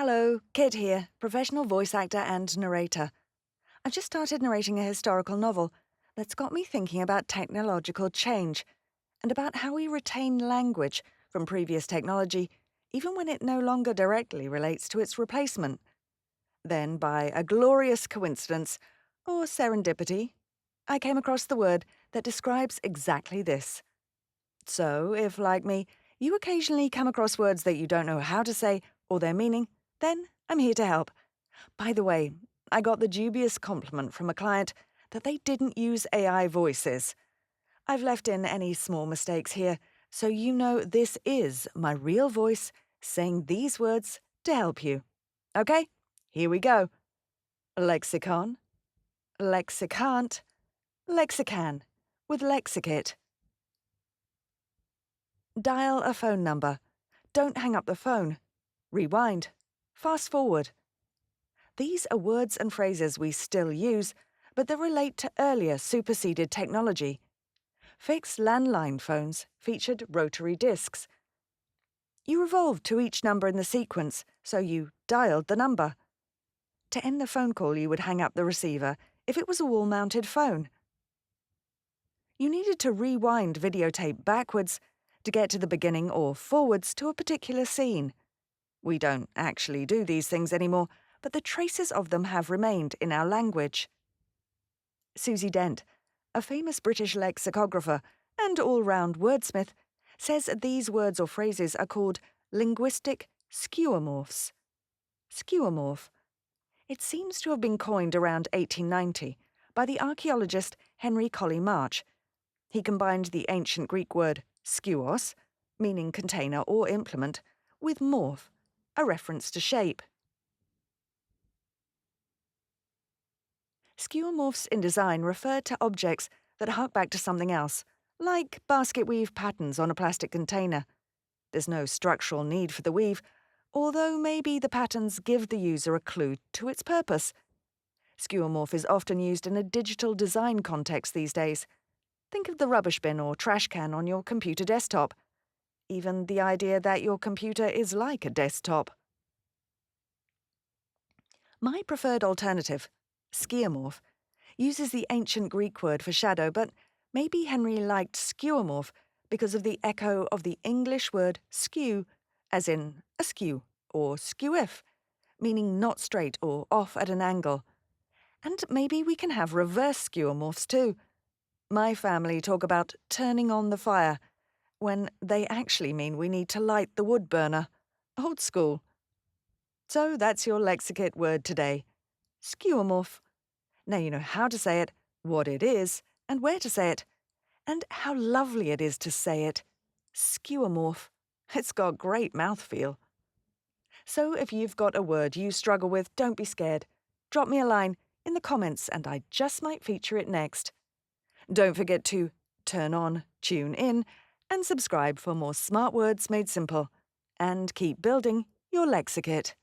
Hello, Kit here, professional voice actor and narrator. I've just started narrating a historical novel that's got me thinking about technological change and about how we retain language from previous technology even when it no longer directly relates to its replacement. Then, by a glorious coincidence, or serendipity, I came across the word that describes exactly this. So, if, like me, you occasionally come across words that you don't know how to say or their meaning, then I'm here to help. By the way, I got the dubious compliment from a client that they didn't use AI voices. I've left in any small mistakes here, so you know this is my real voice saying these words to help you. Okay, here we go. Lexicon, lexicant, lexican, with lexicate. Dial a phone number. Don't hang up the phone. Rewind. Fast forward. These are words and phrases we still use, but that relate to earlier superseded technology. Fixed landline phones featured rotary discs. You revolved to each number in the sequence, so you dialed the number. To end the phone call, you would hang up the receiver if it was a wall-mounted phone. You needed to rewind videotape backwards to get to the beginning or forwards to a particular scene. We don't actually do these things anymore, but the traces of them have remained in our language. Susie Dent, a famous British lexicographer and all-round wordsmith, says these words or phrases are called linguistic skeuomorphs. Skeuomorph. It seems to have been coined around 1890 by the archaeologist Henry Colley March. He combined the ancient Greek word skeuos, meaning container or implement, with morph, a reference to shape. Skeuomorphs in design refer to objects that hark back to something else, like basket weave patterns on a plastic container. There's no structural need for the weave, although maybe the patterns give the user a clue to its purpose. Skeuomorph is often used in a digital design context these days. Think of the rubbish bin or trash can on your computer desktop. Even the idea that your computer is like a desktop. My preferred alternative, skeuomorph, uses the ancient Greek word for shadow, but maybe Henry liked skeuomorph because of the echo of the English word skew, as in askew or skeuomorph, meaning not straight or off at an angle. And maybe we can have reverse skeuomorphs too. My family talk about turning on the fire, when they actually mean we need to light the wood burner. Old school. So that's your lexicate word today. Skeuomorph. Now you know how to say it, what it is, and where to say it, and how lovely it is to say it. Skeuomorph. It's got great mouthfeel. So if you've got a word you struggle with, don't be scared. Drop me a line in the comments and I just might feature it next. Don't forget to turn on, tune in, and subscribe for more smart words made simple. And keep building your lexicate.